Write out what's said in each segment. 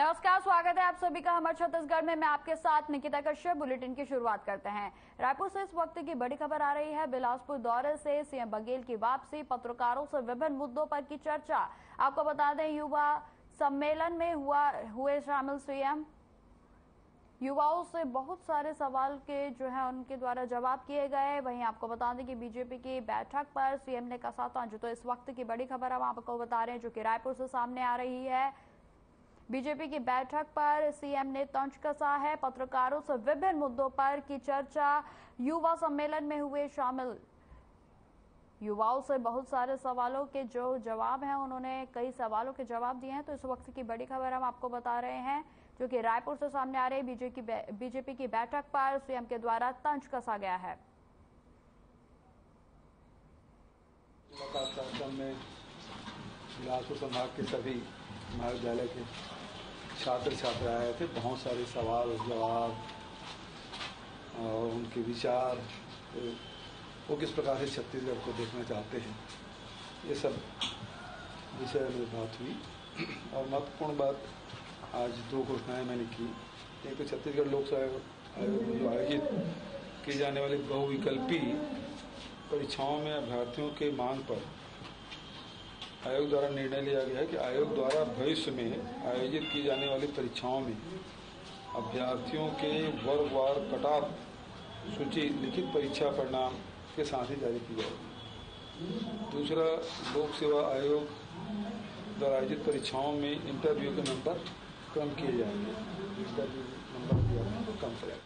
नमस्कार, स्वागत है आप सभी का हमारे छत्तीसगढ़ में। मैं आपके साथ निकिता कश्यप। बुलेटिन की शुरुआत करते हैं। रायपुर से इस वक्त की बड़ी खबर आ रही है। बिलासपुर दौरे से सीएम बघेल की वापसी, पत्रकारों से विभिन्न मुद्दों पर की चर्चा। आपको बता दें, युवा सम्मेलन में हुए शामिल सीएम। युवाओं से बहुत सारे सवाल के उनके द्वारा जवाब किए गए। वहीं आपको बता दें कि बीजेपी की बैठक पर सीएम ने कसा तंज। तो इस वक्त की बड़ी खबर हम आपको बता रहे हैं, जो कि रायपुर से सामने आ रही है। बीजेपी की बैठक पर सीएम ने तंज कसा है। पत्रकारों से विभिन्न मुद्दों पर की चर्चा। युवा सम्मेलन में हुए शामिल। युवाओं से बहुत सारे सवालों के जो जवाब हैं, उन्होंने कई सवालों के जवाब दिए हैं। तो इस वक्त की बड़ी खबर हम आपको बता रहे हैं, जो कि रायपुर से सामने आ रही है। बीजेपी की बैठक पर सीएम के द्वारा तंज कसा गया है। में बिलासपुर संभाग के सभी महाविद्यालय के छात्र छात्रा आए थे। बहुत सारे सवाल जवाब और उनके विचार, वो किस प्रकार से छत्तीसगढ़ को देखना चाहते हैं, ये सब विषय में बात हुई। और महत्वपूर्ण बात, आज दो घोषणाएं मैंने की। एक तो छत्तीसगढ़ लोकसेवा आयोग में जो आयोजित की जाने वाली बहुविकल्पी परीक्षाओं में अभ्यर्थियों के मांग पर आयोग द्वारा निर्णय लिया गया है कि आयोग द्वारा भविष्य में आयोजित की जाने वाली परीक्षाओं में अभ्यर्थियों के वर्गवार कटऑफ सूची लिखित परीक्षा परिणाम के साथ ही जारी की जाएगी। दूसरा, लोक सेवा आयोग द्वारा आयोजित परीक्षाओं में इंटरव्यू के नंबर कम किए जाएंगे। इंटरव्यू नंबर कम करेंगे।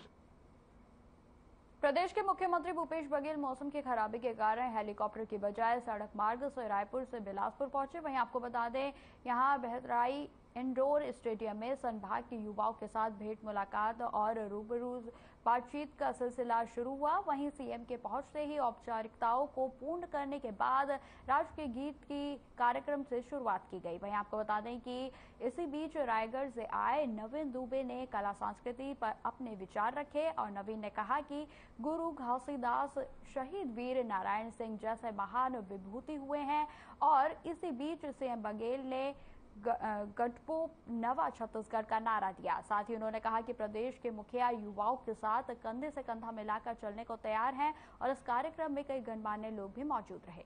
प्रदेश के मुख्यमंत्री भूपेश बघेल मौसम की खराबी के कारण हेलीकॉप्टर की बजाय सड़क मार्ग से रायपुर से बिलासपुर पहुंचे। वहीं आपको बता दें, यहां बहतराई इंडोर स्टेडियम में संभाग के युवाओं के साथ भेंट मुलाकात और रूबरू बातचीत का सिलसिला शुरू हुआ। वहीं सीएम के पहुंचते ही औपचारिकताओं को पूर्ण करने के बाद राष्ट्रीय गीत की कार्यक्रम से शुरुआत की गई। वहीं आपको बता दें कि इसी बीच रायगढ़ से आए नवीन दुबे ने कला संस्कृति पर अपने विचार रखे। और नवीन ने कहा कि गुरु घासीदास, शहीद वीर नारायण सिंह जैसे महान विभूति हुए हैं। और इसी बीच सीएम बघेल ने गटपो नवा छत्तीसगढ़ का नारा दिया। साथ ही उन्होंने कहा कि प्रदेश के मुखिया युवाओं के साथ कंधे से कंधा मिलाकर चलने को तैयार हैं। और इस कार्यक्रम में कई गणमान्य लोग भी मौजूद रहे।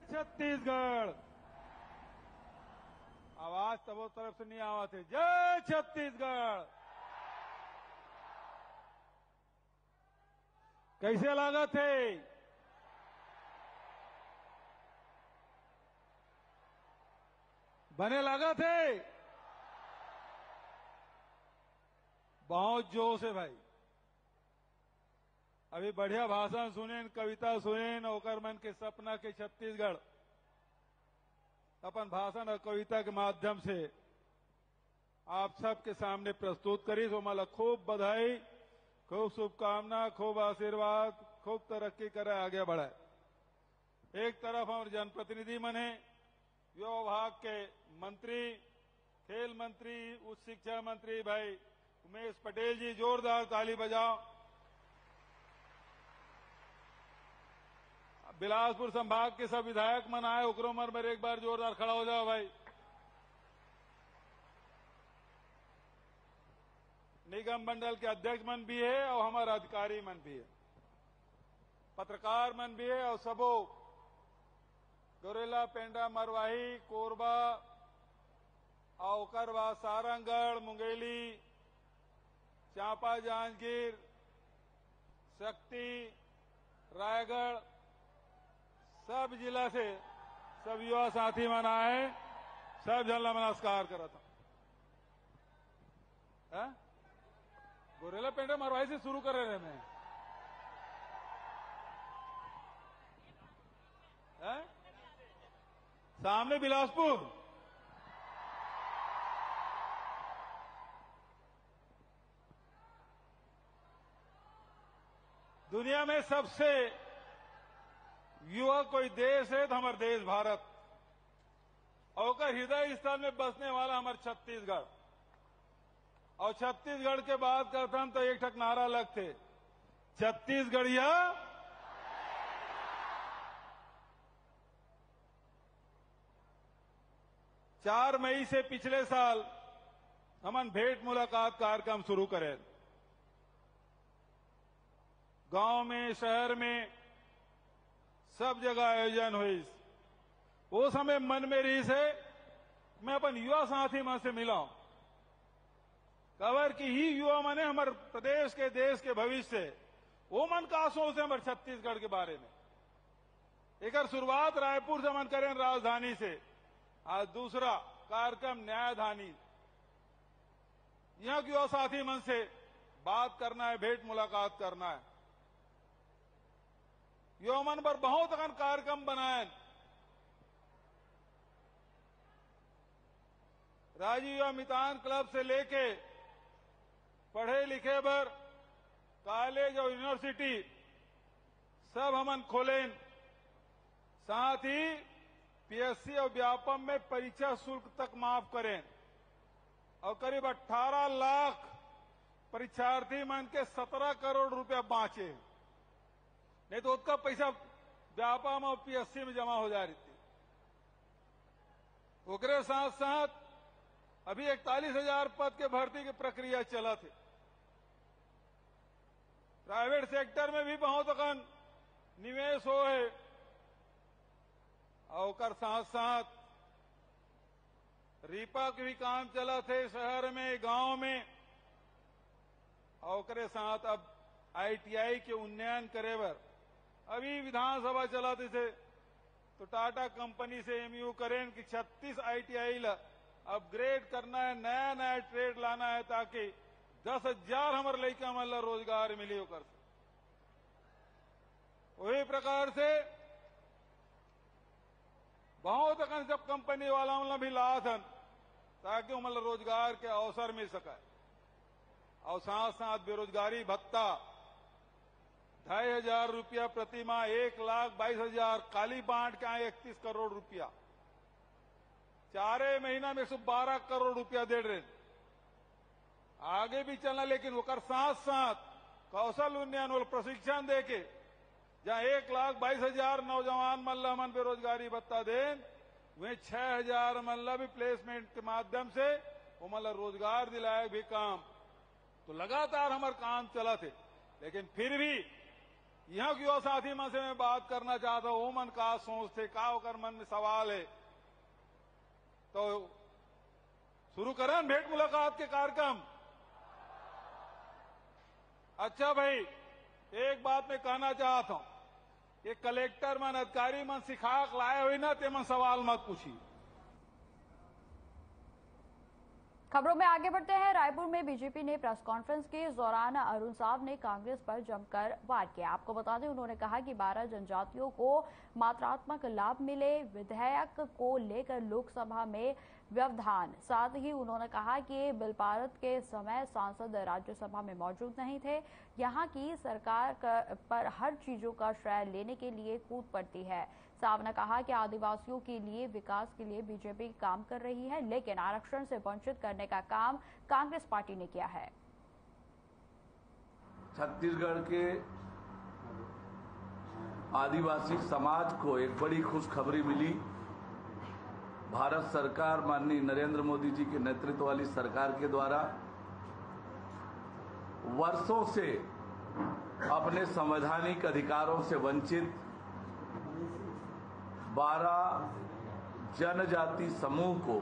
छत्तीसगढ़ आवाज तबो तरफ से नहीं आवा थे। जय छत्तीसगढ़। कैसे लगा थे? बने लगा थे? बहुत जोश है भाई। अभी बढ़िया भाषण सुने, कविता सुने, ओकर मन के सपना के छत्तीसगढ़ अपन भाषण और कविता के माध्यम से आप सबके सामने प्रस्तुत करी। तो मला खूब बधाई, खूब शुभकामना, खूब आशीर्वाद, खूब तरक्की करे, आगे बढ़े। एक तरफ हमारे जनप्रतिनिधि मन है, युवा विभाग के मंत्री, खेल मंत्री, उच्च शिक्षा मंत्री भाई उमेश पटेल जी, जोरदार ताली बजाओ। बिलासपुर संभाग के सब विधायक मन आए, उकरो मर एक बार जोरदार खड़ा हो जाओ भाई। निगम मंडल के अध्यक्ष मन भी है और हमारे अधिकारी मन भी है, पत्रकार मन भी है, और सबो गोरेला, पेंडा, मरवाही, कोरबा, औकरवा, सारंगढ़, मुंगेली, चांपा, जांजगीर, शक्ति, रायगढ़, सब जिला से सब युवा साथी मन आए, सब जन नमस्कार करता। गोरेला, पेंडा, मरवाही से शुरू कर रहे हैं। सामने बिलासपुर। दुनिया में सबसे युवा कोई देश है तो हमारा देश भारत, और हृदय स्थल में बसने वाला हमारा छत्तीसगढ़। और छत्तीसगढ़ के बात करता हम तो एक ठक नारा लगते, छत्तीसगढ़िया 4 मई से पिछले साल हमन भेंट मुलाकात कार्यक्रम शुरू करे। गांव में, शहर में, सब जगह आयोजन हुई। वो समय मन में रही से मैं अपन युवा साथी मन से मिला कवर की ही युवा मने हमारे प्रदेश के, देश के भविष्य वो मन का सोच है हमारे छत्तीसगढ़ के बारे में। एक शुरुआत रायपुर से मन करें, राजधानी से। आज दूसरा कार्यक्रम न्यायधानी, यहां की युवा साथी मन से बात करना है, भेंट मुलाकात करना है। युवा मन पर बहुत अगन कार्यक्रम बनाए। राजीव युवा मितान क्लब से लेके पढ़े लिखे बर कॉलेज और यूनिवर्सिटी सब हमन खोलें। साथ ही पीएससी और व्यापम में परीक्षा शुल्क तक माफ करें और करीब 18 लाख परीक्षार्थी मन के 17 करोड़ रुपया बाँचे। नहीं तो उसका पैसा व्यापम और पीएससी में जमा हो जा रही थी। ओकरे साथ साथ अभी 41,000 पद के भर्ती की प्रक्रिया चला थे। प्राइवेट सेक्टर में भी बहुत अकन निवेश हो है और साथ साथ रीपा के भी काम चला थे शहर में, गांव में। और साथ अब आईटीआई के उन्नयन करे बर अभी विधानसभा चला थे तो टाटा कंपनी से एमयू करें कि 36 आईटीआई ला अपग्रेड करना है, नया नया ट्रेड लाना है ताकि 10,000 हमारे लड़का मन ला रोजगार मिले। होकर वही प्रकार से बहुत अकन सब कंपनी वाला मतलब भी लात हन ताकि मतलब रोजगार के अवसर मिल सके। और साथ साथ बेरोजगारी भत्ता 2,500 रुपया प्रति माह, 1,22,000 काली बांट के आए 31 करोड़ रुपया, 4 महीना में 112 करोड़ रुपया दे रहे। आगे भी चलना, लेकिन वो साथ साथ कौशल उन्नयन और प्रशिक्षण देके जहां 1,22,000 नौजवान मल्ला मन बेरोजगारी भत्ता दें, वहीं 6,000 मल्ला भी प्लेसमेंट के माध्यम से वो मतलब रोजगार दिलाए भी काम। तो लगातार हमारे काम चला थे। लेकिन फिर भी यहाँ की युवा साथी मन से मैं बात करना चाहता हूं, वो मन का सोच थे, का होकर मन में सवाल है। तो शुरू करें भेंट मुलाकात के कार्यक्रम। अच्छा भाई, एक बात मैं कहना चाहता हूं, ये कलेक्टर मन, अधिकारी मन सिखा लाए हुई ना, ते मन सवाल मत पूछी। खबरों में आगे बढ़ते हैं। रायपुर में बीजेपी ने प्रेस कॉन्फ्रेंस के दौरान अरुण साव ने कांग्रेस पर जमकर वार किया। आपको बता दें, उन्होंने कहा कि 12 जनजातियों को मात्रात्मक लाभ मिले, विधेयक को लेकर लोकसभा में व्यवधान। साथ ही उन्होंने कहा कि बिल पारित के समय सांसद राज्यसभा में मौजूद नहीं थे। यहां की सरकार पर हर चीजों का श्रेय लेने के लिए कूद पड़ती है। साव ने कहा कि आदिवासियों के लिए विकास के लिए बीजेपी काम कर रही है, लेकिन आरक्षण से वंचित करने का काम कांग्रेस पार्टी ने किया है। छत्तीसगढ़ के आदिवासी समाज को एक बड़ी खुशखबरी मिली। भारत सरकार, माननीय नरेंद्र मोदी जी के नेतृत्व वाली सरकार के द्वारा वर्षों से अपने संवैधानिक अधिकारों से वंचित 12 जनजाति समूह को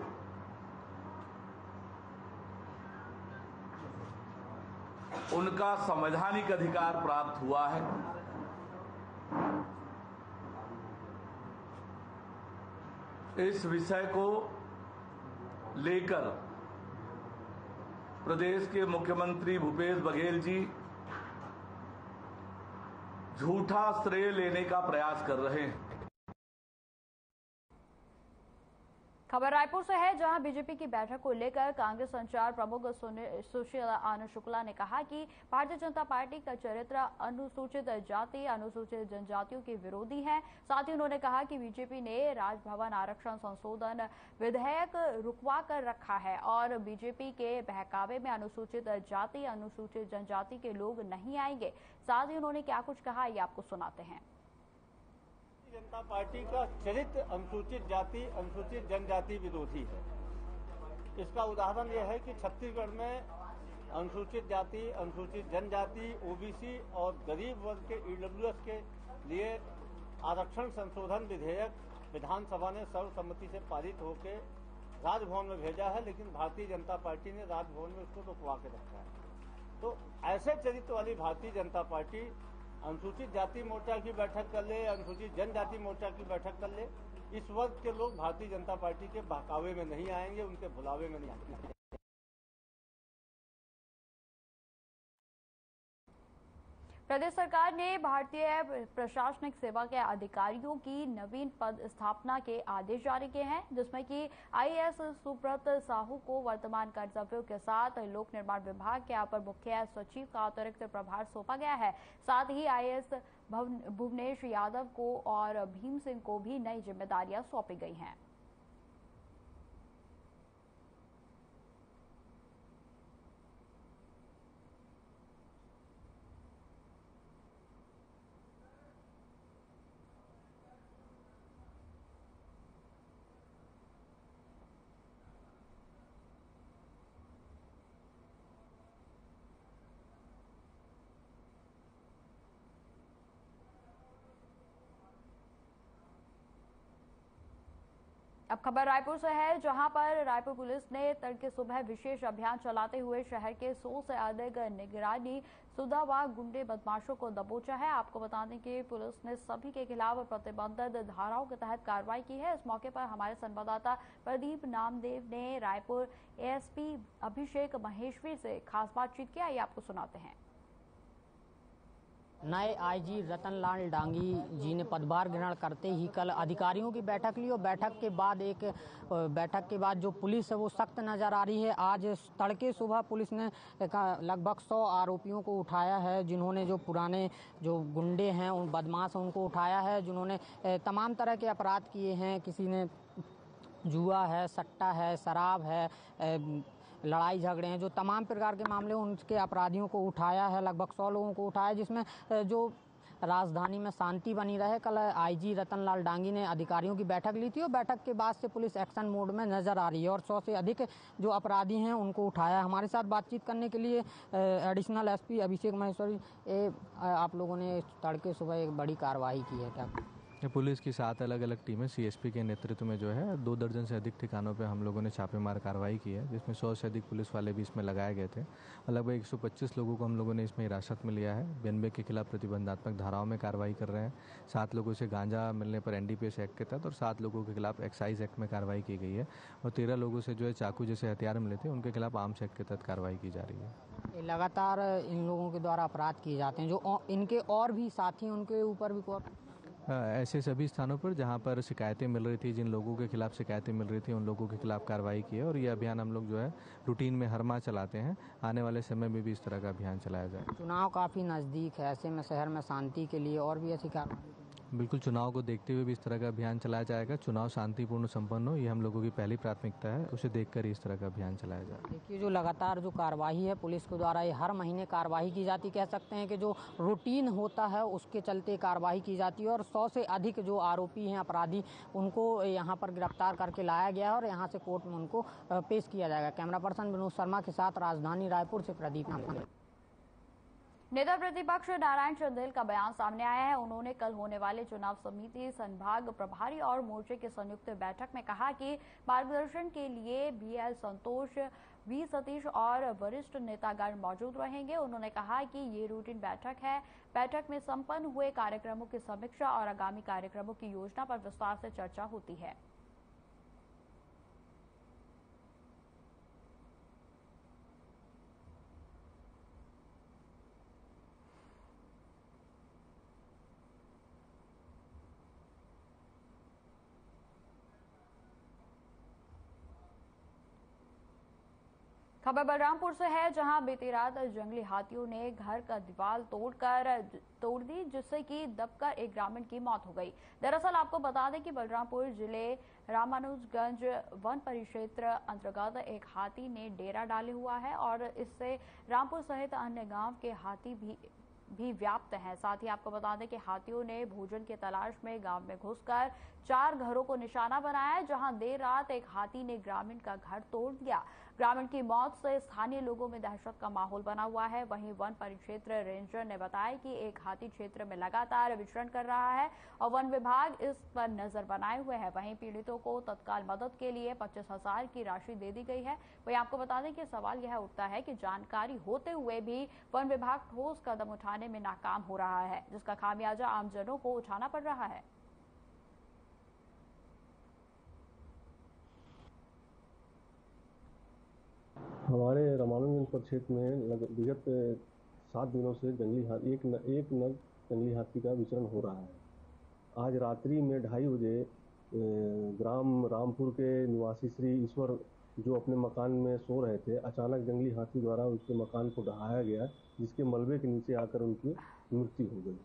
उनका संवैधानिक अधिकार प्राप्त हुआ है। इस विषय को लेकर प्रदेश के मुख्यमंत्री भूपेश बघेल जी झूठा श्रेय लेने का प्रयास कर रहे हैं। खबर रायपुर से है, जहां बीजेपी की बैठक को लेकर कांग्रेस संचार प्रमुख सुशील आनंद शुक्ला ने कहा कि भारतीय जनता पार्टी का चरित्र अनुसूचित जाति, अनुसूचित जनजातियों के विरोधी है। साथ ही उन्होंने कहा कि बीजेपी ने राजभवन आरक्षण संशोधन विधेयक रुकवा कर रखा है और बीजेपी के बहकावे में अनुसूचित जाति, अनुसूचित जनजाति के लोग नहीं आएंगे। साथ ही उन्होंने क्या कुछ कहा, ये आपको सुनाते हैं। जनता पार्टी का चरित्र अनुसूचित जाति, अनुसूचित जनजाति विरोधी है। इसका उदाहरण यह है कि छत्तीसगढ़ में अनुसूचित जाति, अनुसूचित जनजाति, ओबीसी और गरीब वर्ग के ईडब्ल्यूएस के लिए आरक्षण संशोधन विधेयक विधानसभा ने सर्वसम्मति से पारित होकर राजभवन में भेजा है, लेकिन भारतीय जनता पार्टी ने राजभवन में उसको रुकवा के रखा है। तो ऐसे चरित्र वाली भारतीय जनता पार्टी अनुसूचित जाति मोर्चा की बैठक कर ले, अनुसूचित जनजाति मोर्चा की बैठक कर ले, इस वर्ग के लोग भारतीय जनता पार्टी के बहकावे में नहीं आएंगे, उनके भुलावे में नहीं आएंगे। प्रदेश सरकार ने भारतीय प्रशासनिक सेवा के अधिकारियों की नवीन पद स्थापना के आदेश जारी किए हैं, जिसमें कि आईएएस सुब्रत साहू को वर्तमान कर्तव्यों के साथ लोक निर्माण विभाग के अपर मुख्य सचिव का अतिरिक्त प्रभार सौंपा गया है। साथ ही आईएएस भुवनेश यादव को और भीम सिंह को भी नई जिम्मेदारियां सौंपी गई हैं। अब खबर रायपुर से है, जहां पर रायपुर पुलिस ने तड़के सुबह विशेष अभियान चलाते हुए शहर के 100 से अधिक निगरानी सुधा व गुंडे बदमाशों को दबोचा है। आपको बता दें कि पुलिस ने सभी के खिलाफ प्रतिबंधित धाराओं के तहत कार्रवाई की है। इस मौके पर हमारे संवाददाता प्रदीप नामदेव ने रायपुर एएसपी अभिषेक महेश्वरी से खास बातचीत की। आइए आपको सुनाते हैं। नए आईजी रतनलाल डांगी जी ने पदभार ग्रहण करते ही कल अधिकारियों की बैठक ली और बैठक के बाद जो पुलिस है वो सख्त नजर आ रही है। आज तड़के सुबह पुलिस ने लगभग 100 आरोपियों को उठाया है, जिन्होंने जो पुराने जो गुंडे हैं, उन बदमाश हैं, उनको उठाया है, जिन्होंने तमाम तरह के अपराध किए हैं। किसी ने जुआ है, सट्टा है, शराब है, लड़ाई झगड़े हैं, जो तमाम प्रकार के मामले उनके अपराधियों को उठाया है। लगभग 100 लोगों को उठाया, जिसमें जो राजधानी में शांति बनी रहे। कल आईजी रतनलाल डांगी ने अधिकारियों की बैठक ली थी और बैठक के बाद से पुलिस एक्शन मोड में नजर आ रही है और 100 से अधिक जो अपराधी हैं उनको उठाया। हमारे साथ बातचीत करने के लिए एडिशनल एसपी अभिषेक महेश्वरी, आप लोगों ने तड़के सुबह एक बड़ी कार्रवाई की है क्या? पुलिस की 7 अलग अलग टीमें सीएसपी के नेतृत्व में जो है 2 दर्जन से अधिक ठिकानों पे हम लोगों ने छापेमार कार्रवाई की है, जिसमें 100 से अधिक पुलिस वाले भी इसमें लगाए गए थे और लगभग 125 लोगों को हम लोगों ने इसमें हिरासत में लिया है। 92 के खिलाफ प्रतिबंधात्मक धाराओं में कार्रवाई कर रहे हैं। 7 लोगों से गांजा मिलने पर एनडीपीएस एक्ट के तहत और 7 लोगों के खिलाफ एक्साइज एक्ट में कार्रवाई की गई है और 13 लोगों से जो है चाकू जैसे हथियार मिले थे, उनके खिलाफ आर्म्स एक्ट के तहत कार्रवाई की जा रही है। लगातार इन लोगों के द्वारा अपराध किए जाते हैं, जो इनके और भी साथी, उनके ऊपर भी ऐसे सभी स्थानों पर जहां पर शिकायतें मिल रही थी, जिन लोगों के खिलाफ शिकायतें मिल रही थी, उन लोगों के खिलाफ कार्रवाई की है और ये अभियान हम लोग जो है रूटीन में हर माह चलाते हैं। आने वाले समय में भी इस तरह का अभियान चलाया जाए। चुनाव काफ़ी नज़दीक है, ऐसे में शहर में शांति के लिए और भी ऐसी कार्रवाई? बिल्कुल, चुनाव को देखते हुए भी इस तरह का अभियान चलाया जाएगा। चुनाव शांतिपूर्ण संपन्न हो, ये हम लोगों की पहली प्राथमिकता है। उसे देखकर ही इस तरह का अभियान चलाया जाएगा। देखिए, जो लगातार जो कार्रवाई है पुलिस के द्वारा, ये हर महीने कार्रवाई की जाती, कह सकते हैं कि जो रूटीन होता है उसके चलते कार्रवाई की जाती है और 100 से अधिक जो आरोपी हैं, अपराधी, उनको यहाँ पर गिरफ्तार करके लाया गया है और यहाँ से कोर्ट में उनको पेश किया जाएगा। कैमरा पर्सन विनोद शर्मा के साथ राजधानी रायपुर से प्रदीप नामदेव। नेता प्रतिपक्ष नारायण चंदेल का बयान सामने आया है। उन्होंने कल होने वाले चुनाव समिति, संभाग प्रभारी और मोर्चे की संयुक्त बैठक में कहा कि मार्गदर्शन के लिए बीएल संतोष, वी सतीश और वरिष्ठ नेतागण मौजूद रहेंगे। उन्होंने कहा कि ये रूटीन बैठक है। बैठक में संपन्न हुए कार्यक्रमों की समीक्षा और आगामी कार्यक्रमों की योजना पर विस्तार से चर्चा होती है। खबर बलरामपुर से है, जहां बीती रात जंगली हाथियों ने घर का दीवार तोड़ दी, जिससे कि दबकर एक ग्रामीण की मौत हो गई। दरअसल आपको बता दें कि बलरामपुर जिले रामानुजगंज वन परिक्षेत्र अंतर्गत एक हाथी ने डेरा डाले हुआ है और इससे रामपुर सहित अन्य गांव के हाथी भी भी व्याप्त हैं। साथ ही आपको बता दें कि हाथियों ने भोजन की तलाश में गांव में घुसकर 4 घरों को निशाना बनाया है, जहां देर रात एक हाथी ने ग्रामीण का घर तोड़ दिया। ग्रामीण की मौत से स्थानीय लोगों में दहशत का माहौल बना हुआ है। वहीं वन परिक्षेत्र रेंजर ने बताया कि एक हाथी क्षेत्र में लगातार विचरण कर रहा है और वन विभाग इस पर नजर बनाए हुए है। वहीं पीड़ितों को तत्काल मदद के लिए 25,000 की राशि दे दी गई है। वहीं आपको बता दें कि सवाल यह उठता है कि जानकारी होते हुए भी वन विभाग ठोस कदम उठाने में नाकाम हो रहा है, जिसका खामियाजा आमजनों को उठाना पड़ रहा है। हमारे रामानुजगंज परिक्षेत्र में विगत 7 दिनों से एक नग जंगली हाथी का विचरण हो रहा है। आज रात्रि में 2:30 बजे ग्राम रामपुर के निवासी श्री ईश्वर जो अपने मकान में सो रहे थे, अचानक जंगली हाथी द्वारा उसके मकान को ढहाया गया, जिसके मलबे के नीचे आकर उनकी मृत्यु हो गई।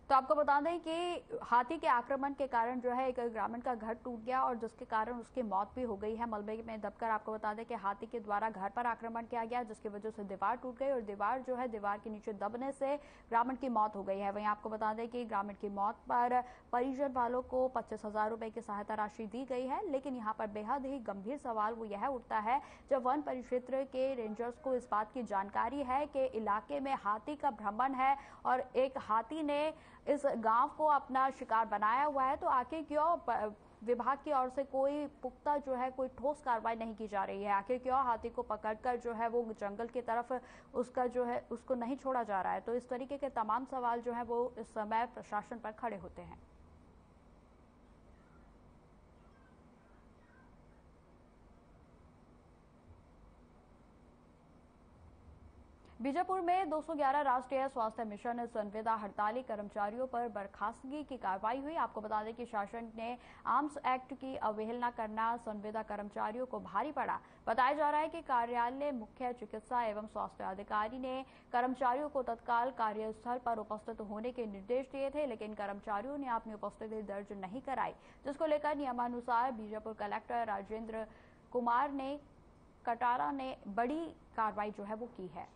तो आपको बता दें कि हाथी के आक्रमण के कारण जो है एक ग्रामीण का घर टूट गया और जिसके कारण उसकी मौत भी हो गई है मलबे में दबकर। आपको बता दें कि हाथी के द्वारा घर पर आक्रमण किया गया, जिसकी वजह से दीवार टूट गई और दीवार जो है दीवार के नीचे दबने से ग्रामीण की मौत हो गई है। वहीं आपको बता दें कि ग्रामीण की मौत पर परिजन वालों को 25,000 रुपए की सहायता राशि दी गई है। लेकिन यहाँ पर बेहद ही गंभीर सवाल वो यह उठता है जब वन परिक्षेत्र के रेंजर्स को इस बात की जानकारी है कि इलाके में हाथी का भ्रमण है और एक हाथी ने इस गांव को अपना शिकार बनाया हुआ है, तो आखिर क्यों विभाग की ओर से कोई पुख्ता जो है कोई ठोस कार्रवाई नहीं की जा रही है? आखिर क्यों हाथी को पकड़कर जो है वो जंगल की तरफ उसका जो है उसको नहीं छोड़ा जा रहा है? तो इस तरीके के तमाम सवाल जो है वो इस समय प्रशासन पर खड़े होते हैं। बीजापुर में 211 राष्ट्रीय स्वास्थ्य मिशन संविदा हड़ताली कर्मचारियों पर बर्खास्तगी की कार्रवाई हुई। आपको बता दें कि शासन ने आर्म्स एक्ट की अवहेलना करना संविदा कर्मचारियों को भारी पड़ा। बताया जा रहा है कि कार्यालय मुख्य चिकित्सा एवं स्वास्थ्य अधिकारी ने कर्मचारियों को तत्काल कार्यस्थल पर उपस्थित होने के निर्देश दिए थे, लेकिन कर्मचारियों ने अपनी उपस्थिति दर्ज नहीं कराई, जिसको लेकर नियमानुसार बीजापुर कलेक्टर राजेंद्र कुमार ने कटारा ने बड़ी कार्रवाई जो है वो की है।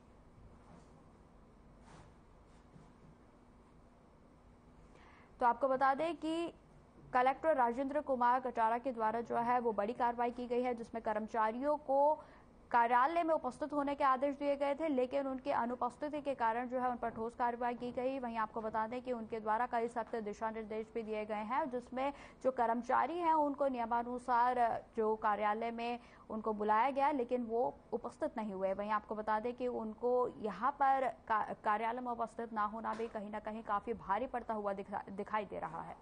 तो आपको बता दें कि कलेक्टर राजेंद्र कुमार कटारा के द्वारा जो है वो बड़ी कार्रवाई की गई है, जिसमें कर्मचारियों को कार्यालय में उपस्थित होने के आदेश दिए गए थे, लेकिन उनकी अनुपस्थिति के कारण जो है उन पर ठोस कार्रवाई की गई। वहीं आपको बता दें कि उनके द्वारा कई सख्त दिशा निर्देश भी दिए गए हैं, जिसमें जो कर्मचारी हैं उनको नियमानुसार जो कार्यालय में उनको बुलाया गया, लेकिन वो उपस्थित नहीं हुए। वहीं आपको बता दें कि उनको यहाँ पर कार्यालय में उपस्थित ना होना भी कहीं ना कहीं काफी भारी पड़ता हुआ दिखाई दे रहा है।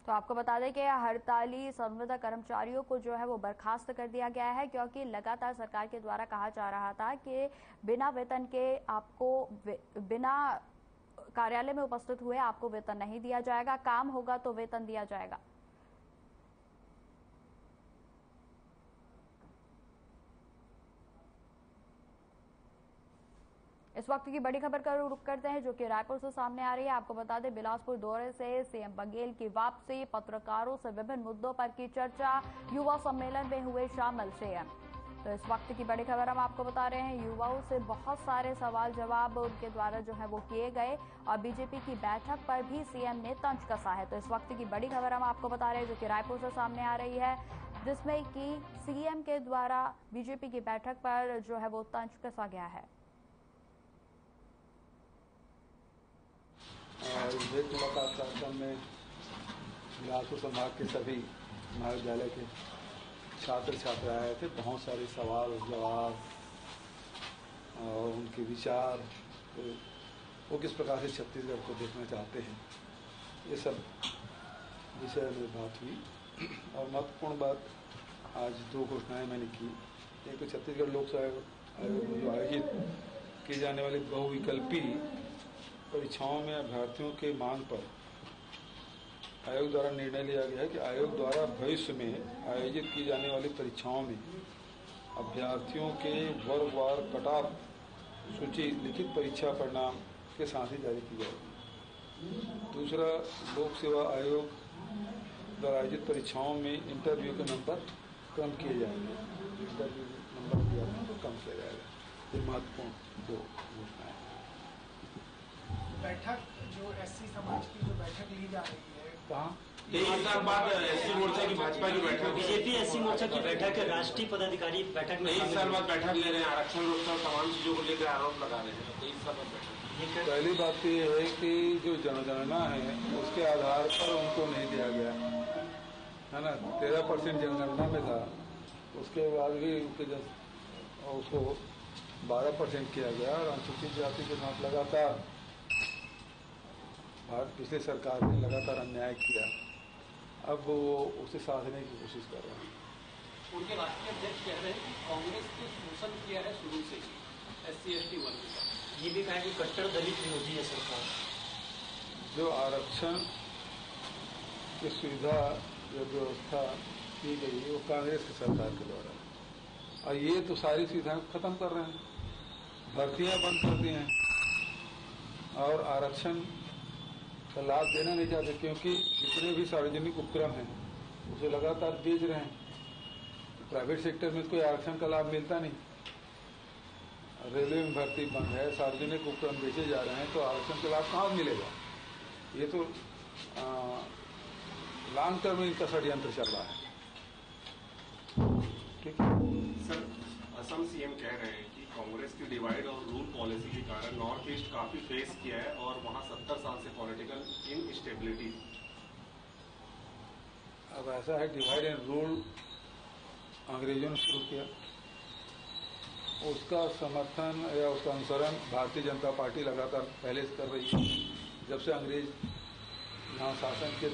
तो आपको बता दें कि हड़ताली संविदा कर्मचारियों को जो है वो बर्खास्त कर दिया गया है, क्योंकि लगातार सरकार के द्वारा कहा जा रहा था कि बिना वेतन के आपको बिना कार्यालय में उपस्थित हुए आपको वेतन नहीं दिया जाएगा, काम होगा तो वेतन दिया जाएगा। इस वक्त की बड़ी खबर का रुख करते हैं, जो कि रायपुर से सामने आ रही है। आपको बता दें बिलासपुर दौरे से सीएम बघेल की वापसी, पत्रकारों से विभिन्न मुद्दों पर की चर्चा, युवा सम्मेलन में हुए शामिल सीएम। तो इस वक्त की बड़ी खबर हम आपको बता रहे हैं, युवाओं से बहुत सारे सवाल जवाब उनके द्वारा जो है वो किए गए और बीजेपी की बैठक पर भी सीएम ने तंज कसा है। तो इस वक्त की बड़ी खबर हम आपको बता रहे हैं, जो कि रायपुर से सामने आ रही है, जिसमें कि सीएम के द्वारा बीजेपी की बैठक पर जो है वो तंज कसा गया है। इस भेंट मुलाकात कार्यक्रम में बिलासपुर संभाग के सभी महाविद्यालय के छात्र छात्रा आए थे। बहुत सारे सवाल जवाब और उनके विचार, तो वो किस प्रकार से छत्तीसगढ़ को देखना चाहते हैं, ये सब विषय में बात हुई। और महत्वपूर्ण बात, आज 2 घोषणाएं मैंने की। एक तो छत्तीसगढ़ लोक सेवा आयोग में जो आयोजित की जाने वाली बहुविकल्पी परीक्षाओं में अभ्यर्थियों के मांग पर आयोग द्वारा निर्णय लिया गया है कि आयोग द्वारा भविष्य में आयोजित की जाने वाली परीक्षाओं में अभ्यर्थियों के वर्गवार कट-ऑफ सूची लिखित परीक्षा परिणाम के साथ ही जारी की जाएगी। दूसरा, लोक सेवा आयोग द्वारा आयोजित परीक्षाओं में इंटरव्यू के नंबर कम किए जाएंगे। इंटरव्यू नंबर दिया तो कम किया जाएगा। ये महत्वपूर्ण दो घोषणाएं। बैठक जो एससी समाज की जो बैठक ली जा रही है, कहाँ? 23 साल बाद एससी मोर्चा की भाजपा की बैठक, बीजेपी एससी मोर्चा की बैठक, राष्ट्रीय पदाधिकारी बैठक में 23 साल बाद बैठक ले रहे हैं, आरक्षण रोकथाम तमाम चीजों को लेकर आरोप लगा रहे हैं। 23 साल बाद बैठक। पहली बात तो ये है कि जो जनगणना है उसके आधार पर उनको नहीं दिया गया है ना। 13% जनगणना में था, उसके बाद भी उसको 12% किया गया और अनुसूचित जाति के साथ लगातार पिछले सरकार ने लगातार अन्याय किया। अब वो उसे साधने की कोशिश कर रहे हैं। उनके राष्ट्रीय अध्यक्ष कह रहे हैं कि कांग्रेस ने शोषण किया है शुरू से ही SC ST वर्ग का। ये भी कहा कि कट्टर दलित विरोधी है सरकार। जो आरक्षण की सुविधा या व्यवस्था की गई है वो कांग्रेस की सरकार के द्वारा है और ये तो सारी सुविधाएं खत्म कर रहे हैं, भर्तियां बंद कर दी हैं और आरक्षण का लाभ देना नहीं चाहते क्योंकि जितने भी सार्वजनिक उपक्रम हैं उसे लगातार बेच रहे हैं। प्राइवेट सेक्टर में कोई आरक्षण का लाभ मिलता नहीं, रेलवे में भर्ती बंद है, सार्वजनिक उपक्रम बेचे जा रहे हैं, तो आरक्षण का लाभ कहाँ मिलेगा? ये तो लॉन्ग टर्म में इनका षड्यंत्र चल रहा है। ठीक है सर, असम सीएम कह रहे हैं कि कांग्रेस की डिवाइड और रूल पॉलिसी के कारण नॉर्थ ईस्ट काफी फेस किया है और वहां 70 साल से पॉलिटिकल इनस्टेबिलिटी। अब ऐसा है, डिवाइड एंड रूल अंग्रेजों ने शुरू किया, उसका समर्थन या उसका अनुसरण भारतीय जनता पार्टी लगातार पहले से कर रही है। जब से अंग्रेज यहाँ शासन के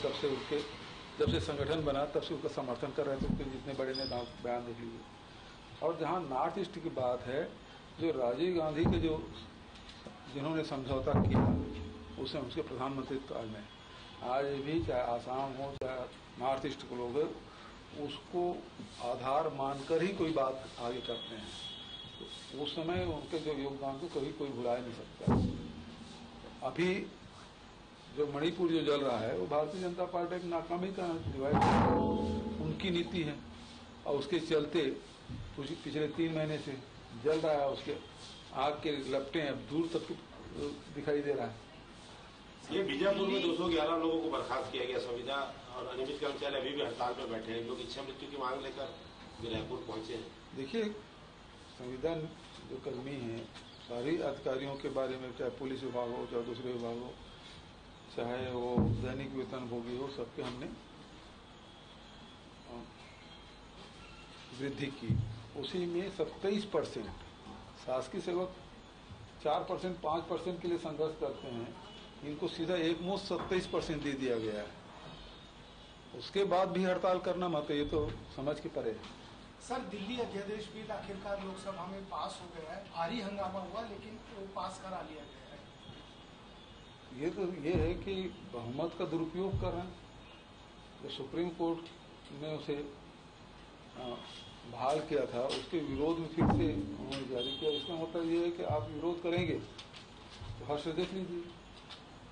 जब से संगठन बना तब से उसका समर्थन कर रहे थे। फिर जितने बड़े ने बयान देख लीजिए। और जहाँ नॉर्थ ईस्ट की बात है, जो राजीव गांधी के जिन्होंने समझौता किया उसमें उसके प्रधानमंत्री काल में, आज भी चाहे आसाम हो चाहे नॉर्थ ईस्ट के लोग उसको आधार मानकर ही कोई बात आगे करते हैं। तो उस समय उनके जो योगदान को कभी कोई भुला नहीं सकता। अभी जो मणिपुर जो जल रहा है वो भारतीय जनता पार्टी की नाकामी का डिवाइड उनकी नीति है और उसके चलते पिछले 3 महीने से जल रहा है। उसके आग के लपटें अब दूर तक दिखाई दे रहा है। ये बीजापुर में 211 लोगों को बर्खास्त किया गया संविदा और अनियमित कर्मचारी अभी भी हड़ताल पर बैठे हैं। लोग इच्छा मृत्यु की मांग लेकर रायपुर पहुंचे हैं। देखिए, संविधान जो कर्मी हैं सारी अधिकारियों के बारे में, चाहे पुलिस विभाग हो चाहे दूसरे विभाग हो, चाहे वो दैनिक वेतनभोगी हो, सबके हमने वृद्धि की। उसी में 27% शासकीय सेवक 4% 5% के लिए संघर्ष करते हैं, इनको सीधा एक मुश्त 27% दे दिया गया है। उसके बाद भी हड़ताल करना मत, ये तो समझ के परे है। सर, दिल्ली अध्यादेश बिल आखिरकार लोकसभा में पास हो गया है। भारी हंगामा हुआ लेकिन वो पास करा लिया गया है। ये है कि बहुमत का दुरुपयोग कर रहे हैं। जो सुप्रीम कोर्ट ने उसे बहाल किया था उसके विरोध में फिर से उन्होंने जारी किया। इसका मतलब ये है कि आप विरोध करेंगे तो हर्ष देख लीजिए।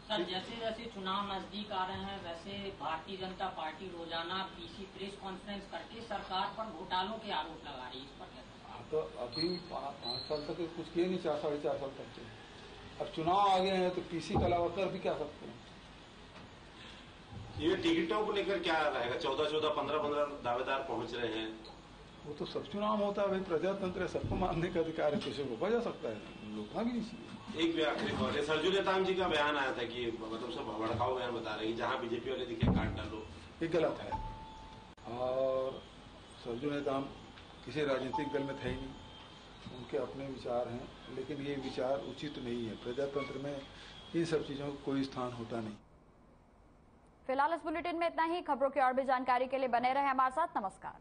सर, जैसे जैसे चुनाव नजदीक आ रहे हैं वैसे भारतीय जनता पार्टी रोजाना पीसी प्रेस कॉन्फ्रेंस करके सरकार पर घोटालों के आरोप लगा रही है, इस पर क्या? तो अभी 5 साल तक कुछ किए नहीं, 4 साढ़े 4 साल तक के। अब चुनाव आ गए हैं तो पीसी के अलावा कर भी क्या सकते हैं। ये टिकटों को लेकर क्या रहेगा? 14-14, 15-15 दावेदार पहुंच रहे हैं। वो तो सब चुनाव होता है भाई, प्रजातंत्र है, सबको मानने का अधिकार है, किसी को बजा सकता है, रोकना भी नहीं चाहिए। एक भी आखिरी खबर है, सरजू नेताम जी का बयान आया था कि मतलब सब भड़काऊ बयान बता रहे हैं, जहां बीजेपी वाले दिखे काट डालो। ये गलत है और सरजू नेताम किसी राजनीतिक दल में थे ही नहीं, उनके अपने विचार हैं, लेकिन ये विचार उचित नहीं है। प्रजातंत्र में इन सब चीजों का कोई स्थान होता नहीं। फिलहाल इस बुलेटिन में इतना ही। खबरों की और भी जानकारी के लिए बने रहे हमारे साथ। नमस्कार।